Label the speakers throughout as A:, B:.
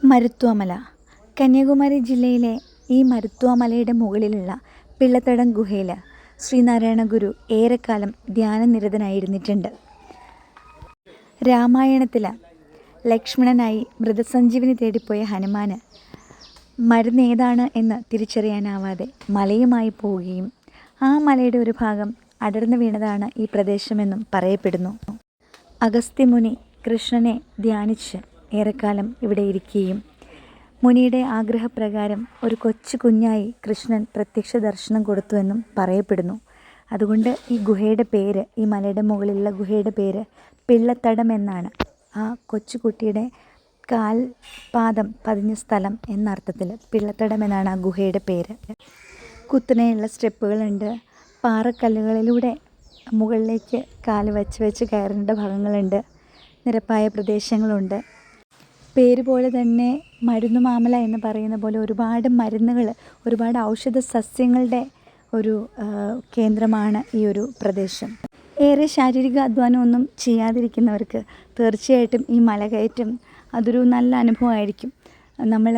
A: മരുത്വാമല. കന്യാകുമാരി ജില്ലയിലെ ഈ മരുത്വാമലയുടെ മുകളിലുള്ള പിള്ളത്തടം ഗുഹയിൽ ശ്രീനാരായണ ഗുരു ഏറെക്കാലം ധ്യാനനിരതനായിരുന്നിട്ടുണ്ട്. രാമായണത്തിൽ ലക്ഷ്മണനായി മൃതസഞ്ജീവനി തേടിപ്പോയ ഹനുമാന് മരുന്നേതാണ് എന്ന് തിരിച്ചറിയാനാവാതെ മലയുമായി പോവുകയും ആ മലയുടെ ഒരു ഭാഗം അടർന്നു വീണതാണ് ഈ പ്രദേശമെന്നും പറയപ്പെടുന്നു. അഗസ്ത്യമുനി കൃഷ്ണനെ ധ്യാനിച്ച് ഏറെക്കാലം ഇവിടെ ഇരിക്കുകയും മുനിയുടെ ആഗ്രഹപ്രകാരം ഒരു കൊച്ചു കുഞ്ഞായി കൃഷ്ണൻ പ്രത്യക്ഷ ദർശനം കൊടുത്തുവെന്നും പറയപ്പെടുന്നു. അതുകൊണ്ട് ഈ ഗുഹയുടെ പേര്, ഈ മലയുടെ മുകളിലുള്ള ഗുഹയുടെ പേര് പിള്ളത്തടം എന്നാണ്. ആ കൊച്ചുകുട്ടിയുടെ കാൽപാദം പതിഞ്ഞ സ്ഥലം എന്നർത്ഥത്തിൽ പിള്ളത്തടം എന്നാണ് ആ ഗുഹയുടെ പേര്. കുത്തനെയുള്ള സ്റ്റെപ്പുകളുണ്ട്. പാറക്കല്ലുകളിലൂടെ മുകളിലേക്ക് കാല് വെച്ച് കയറേണ്ട ഭാഗങ്ങളുണ്ട്. നിരപ്പായ പ്രദേശങ്ങളുണ്ട്. പേര് പോലെ തന്നെ മരുന്നുമാമല എന്ന് പറയുന്ന പോലെ ഒരുപാട് മരുന്നുകൾ, ഒരുപാട് ഔഷധ സസ്യങ്ങളുടെ ഒരു കേന്ദ്രമാണ് ഈ ഒരു പ്രദേശം. ഏറെ ശാരീരിക അധ്വാനമൊന്നും ചെയ്യാതിരിക്കുന്നവർക്ക് തീർച്ചയായിട്ടും ഈ മലകയറ്റം അതൊരു നല്ല അനുഭവമായിരിക്കും. നമ്മൾ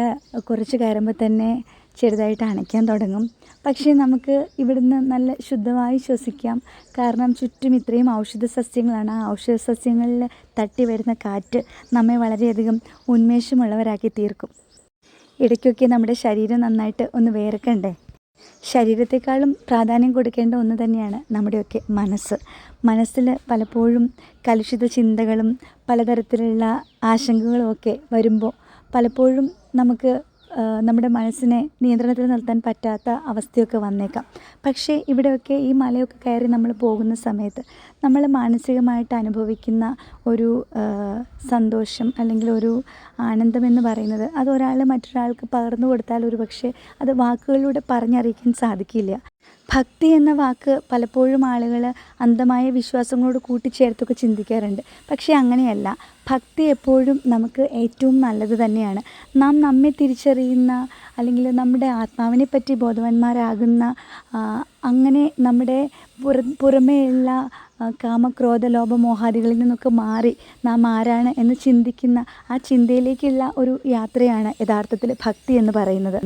A: കുറച്ച് കയറുമ്പോൾ തന്നെ ചെറുതായിട്ട് അണയ്ക്കാൻ തുടങ്ങും. പക്ഷേ നമുക്ക് ഇവിടുന്ന് നല്ല ശുദ്ധമായി ശ്വസിക്കാം. കാരണം ചുറ്റും ഇത്രയും ഔഷധ സസ്യങ്ങളാണ്. ആ ഔഷധ സസ്യങ്ങളിൽ തട്ടി വരുന്ന കാറ്റ് നമ്മെ വളരെയധികം ഉന്മേഷമുള്ളവരാക്കി തീർക്കും. ഇടയ്ക്കൊക്കെ നമ്മുടെ ശരീരം നന്നായിട്ട് ഒന്ന് വേർക്കണ്ടേ? ശരീരത്തെക്കാളും പ്രാധാന്യം കൊടുക്കേണ്ട ഒന്ന് തന്നെയാണ് നമ്മുടെയൊക്കെ മനസ്സ്. മനസ്സിൽ പലപ്പോഴും കലുഷിത ചിന്തകളും പലതരത്തിലുള്ള ആശങ്കകളും ഒക്കെ വരുമ്പോൾ പലപ്പോഴും നമുക്ക് നമ്മുടെ മനസ്സിനെ നിയന്ത്രണത്തിൽ നിർത്താൻ പറ്റാത്ത അവസ്ഥയൊക്കെ വന്നേക്കാം. പക്ഷേ ഇവിടെയൊക്കെ ഈ മലയൊക്കെ കയറി നമ്മൾ പോകുന്ന സമയത്ത് നമ്മൾ മാനസികമായിട്ട് അനുഭവിക്കുന്ന ഒരു സന്തോഷം അല്ലെങ്കിൽ ഒരു ആനന്ദമെന്ന് പറയുന്നത് അത് മറ്റൊരാൾക്ക് പകർന്നു കൊടുത്താൽ ഒരു പക്ഷേ അത് വാക്കുകളിലൂടെ പറഞ്ഞറിയിക്കാൻ സാധിക്കില്ല. ഭക്തി എന്ന വാക്ക് പലപ്പോഴും ആളുകൾ അന്ധമായ വിശ്വാസങ്ങളോട് കൂട്ടിച്ചേർത്തൊക്കെ ചിന്തിക്കാറുണ്ട്. പക്ഷേ അങ്ങനെയല്ല. ഭക്തി എപ്പോഴും നമുക്ക് ഏറ്റവും നല്ലത് തന്നെയാണ്. നാം നമ്മെ തിരിച്ചറിയുന്ന അല്ലെങ്കിൽ നമ്മുടെ ആത്മാവിനെ പറ്റി ബോധവാന്മാരാകുന്ന, അങ്ങനെ നമ്മുടെ പുറമേയുള്ള കാമക്രോധ ലോഭമോഹാദികളിൽ നിന്നൊക്കെ മാറി നാം ആരാണ് എന്ന് ചിന്തിക്കുന്ന ആ ചിന്തയിലേക്കുള്ള ഒരു യാത്രയാണ് യഥാർത്ഥത്തിൽ ഭക്തി എന്ന് പറയുന്നത്.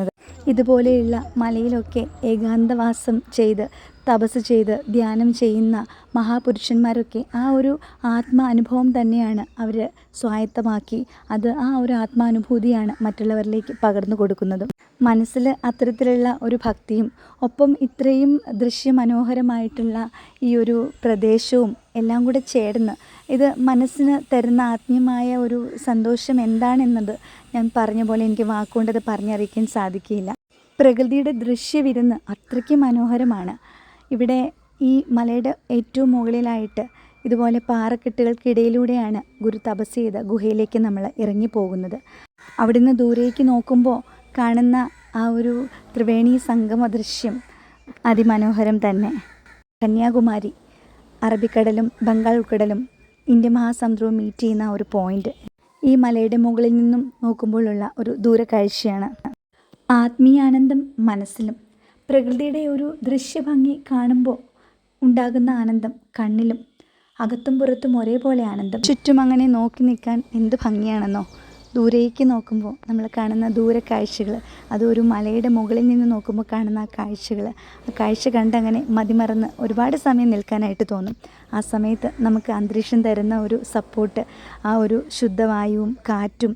A: ഇതുപോലെയുള്ള മലയിലൊക്കെ ഏകാന്തവാസം ചെയ്ത് തപസ് ചെയ്ത് ധ്യാനം ചെയ്യുന്ന മഹാപുരുഷന്മാരൊക്കെ ആ ഒരു ആത്മാനുഭവം തന്നെയാണ് അവർ സ്വായത്തമാക്കി അത് ആ ഒരു ആത്മാനുഭൂതിയാണ് മറ്റുള്ളവരിലേക്ക് പകർന്നു കൊടുക്കുന്നത്. മനസ്സിൽ അത്തരത്തിലുള്ള ഒരു ഭക്തിയും ഒപ്പം ഇത്രയും ദൃശ്യമനോഹരമായിട്ടുള്ള ഈ ഒരു പ്രദേശവും എല്ലാം കൂടെ ചേർന്ന് ഇത് മനസ്സിന് തരുന്ന ആത്മീയമായ ഒരു സന്തോഷം എന്താണെന്നത് ഞാൻ പറഞ്ഞ പോലെ എനിക്ക് വാക്കുകൊണ്ടത് പറഞ്ഞറിയിക്കാൻ സാധിക്കില്ല. പ്രകൃതിയുടെ ദൃശ്യവിരുന്ന് അത്രയ്ക്ക് മനോഹരമാണ്. ഇവിടെ ഈ മലയുടെ ഏറ്റവും മുകളിലായിട്ട് ഇതുപോലെ പാറക്കെട്ടുകൾക്കിടയിലൂടെയാണ് ഗുരു തപസ് ചെയ്ത ഗുഹയിലേക്ക് നമ്മൾ ഇറങ്ങിപ്പോകുന്നത്. അവിടുന്ന് ദൂരേക്ക് നോക്കുമ്പോൾ കാണുന്ന ആ ഒരു ത്രിവേണി സംഗമ ദൃശ്യം അതിമനോഹരം തന്നെ. കന്യാകുമാരി, അറബിക്കടലും ബംഗാൾ ഉൾക്കടലും ഇന്ത്യൻ മഹാസമുദ്രവും മീറ്റ് ചെയ്യുന്ന ഒരു പോയിന്റ് ഈ മലയുടെ മുകളിൽ നിന്നും നോക്കുമ്പോഴുള്ള ഒരു ദൂരക്കാഴ്ചയാണ്. ആത്മീയാനന്ദം മനസ്സിലും പ്രകൃതിയുടെ ഒരു ദൃശ്യഭംഗി കാണുമ്പോൾ ഉണ്ടാകുന്ന ആനന്ദം കണ്ണിലും, അകത്തും പുറത്തും ഒരേപോലെ ആനന്ദം. ചുറ്റും അങ്ങനെ നോക്കി നിൽക്കാൻ എന്ത് ഭംഗിയാണെന്നോ. ദൂരേക്ക് നോക്കുമ്പോൾ നമ്മൾ കാണുന്ന ദൂരക്കാഴ്ചകൾ, അതൊരു മലയുടെ മുകളിൽ നിന്ന് നോക്കുമ്പോൾ കാണുന്ന ആ കാഴ്ചകൾ, ആ കാഴ്ച കണ്ടങ്ങനെ മതിമറന്ന് ഒരുപാട് സമയം നിൽക്കാനായിട്ട് തോന്നും. ആ സമയത്ത് നമുക്ക് അന്തരീക്ഷം തരുന്ന ഒരു സപ്പോർട്ട്, ആ ഒരു ശുദ്ധവായുവും കാറ്റും,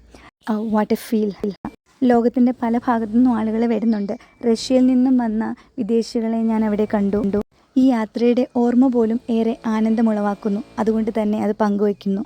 A: വാട്ട് എ ഫീൽ. ലോകത്തിൻ്റെ പല ഭാഗത്തു നിന്നും ആളുകൾ വരുന്നുണ്ട്. റഷ്യയിൽ നിന്നും വന്ന വിദേശികളെ ഞാൻ അവിടെ കണ്ടു. ഈ യാത്രയുടെ ഓർമ്മ പോലും ഏറെ ആനന്ദമുളവാക്കുന്നു. അതുകൊണ്ട് തന്നെ അത് പങ്കുവയ്ക്കുന്നു.